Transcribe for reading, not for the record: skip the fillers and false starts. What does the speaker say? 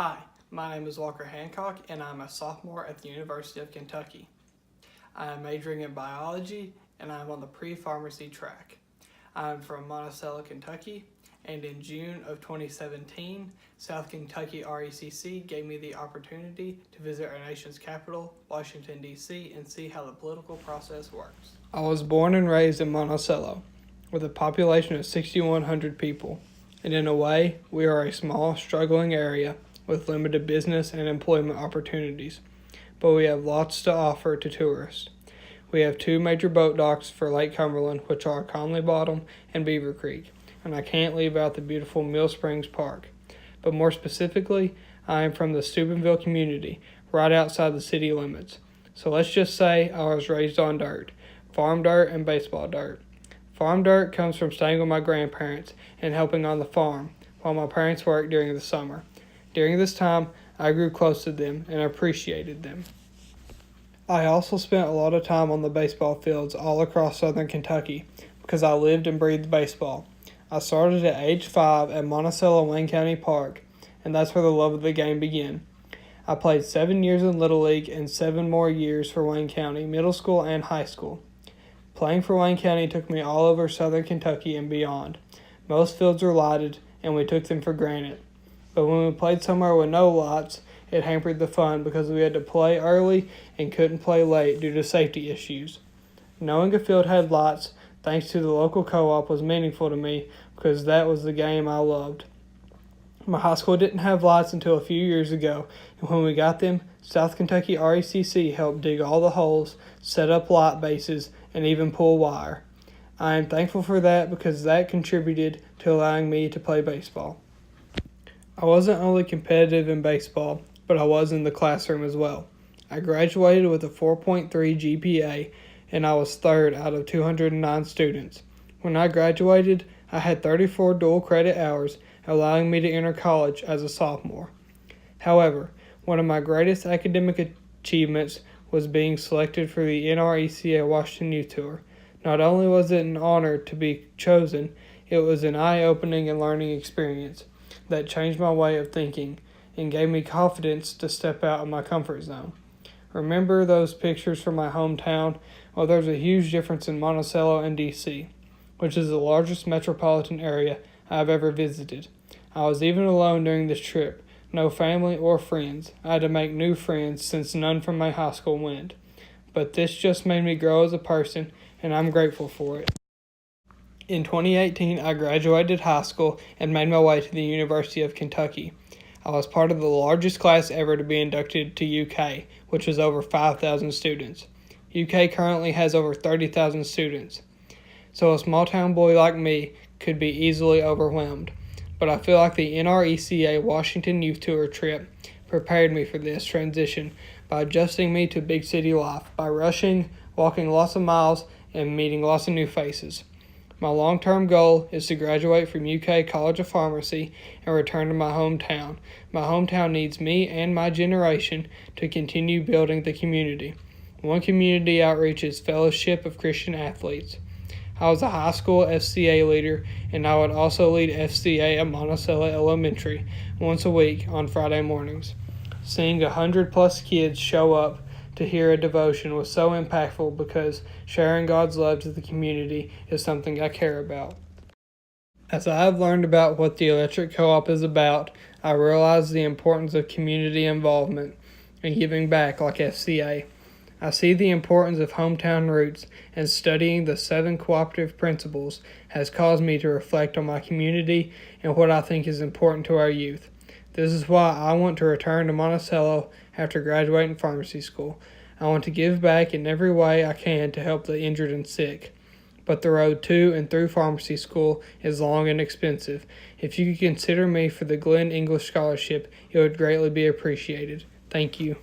Hi, my name is Walker Hancock, and I'm a sophomore at the University of Kentucky. I am majoring in biology, and I'm on the pre-pharmacy track. I'm from Monticello, Kentucky, and in June of 2017, South Kentucky RECC gave me the opportunity to visit our nation's capital, Washington, D.C., and see how the political process works. I was born and raised in Monticello, with a population of 6,100 people, and in a way, we are a small, struggling area with limited business and employment opportunities, but we have lots to offer to tourists. We have two major boat docks for Lake Cumberland, which are Conley Bottom and Beaver Creek, and I can't leave out the beautiful Mill Springs Park. But more specifically, I am from the Steubenville community, right outside the city limits. So let's just say I was raised on dirt, farm dirt and baseball dirt. Farm dirt comes from staying with my grandparents and helping on the farm, while my parents worked during the summer. During this time, I grew close to them and appreciated them. I also spent a lot of time on the baseball fields all across southern Kentucky because I lived and breathed baseball. I started at age 5 at Monticello Wayne County Park, and that's where the love of the game began. I played 7 years in Little League and 7 more years for Wayne County, middle school and high school. Playing for Wayne County took me all over southern Kentucky and beyond. Most fields are lighted, and we took them for granted. But when we played somewhere with no lights, it hampered the fun because we had to play early and couldn't play late due to safety issues. Knowing a field had lights, thanks to the local co-op, was meaningful to me because that was the game I loved. My high school didn't have lights until a few years ago, and when we got them, South Kentucky RECC helped dig all the holes, set up light bases, and even pull wire. I am thankful for that because that contributed to allowing me to play baseball. I wasn't only competitive in baseball, but I was in the classroom as well. I graduated with a 4.3 GPA, and I was third out of 209 students. When I graduated, I had 34 dual credit hours, allowing me to enter college as a sophomore. However, one of my greatest academic achievements was being selected for the NRECA Washington Youth Tour. Not only was it an honor to be chosen, it was an eye-opening and learning experience that changed my way of thinking and gave me confidence to step out of my comfort zone. Remember those pictures from my hometown? Well, there's a huge difference in Monticello and D.C., which is the largest metropolitan area I've ever visited. I was even alone during this trip, no family or friends. I had to make new friends since none from my high school went. But this just made me grow as a person, and I'm grateful for it. In 2018, I graduated high school and made my way to the University of Kentucky. I was part of the largest class ever to be inducted to UK, which was over 5,000 students. UK currently has over 30,000 students. So a small-town boy like me could be easily overwhelmed. But I feel like the NRECA Washington Youth Tour trip prepared me for this transition by adjusting me to big city life, by rushing, walking lots of miles, and meeting lots of new faces. My long-term goal is to graduate from UK College of Pharmacy and return to my hometown. My hometown needs me and my generation to continue building the community. One community outreach is Fellowship of Christian Athletes. I was a high school FCA leader, and I would also lead FCA at Monticello Elementary once a week on Friday mornings. Seeing 100+ kids show up to hear a devotion was so impactful because sharing God's love to the community is something I care about. As I have learned about what the Electric Co-op is about, I realize the importance of community involvement and giving back like FCA. I see the importance of hometown roots, and studying the 7 cooperative principles has caused me to reflect on my community and what I think is important to our youth. This is why I want to return to Monticello after graduating pharmacy school. I want to give back in every way I can to help the injured and sick. But the road to and through pharmacy school is long and expensive. If you could consider me for the Glenn English Scholarship, it would greatly be appreciated. Thank you.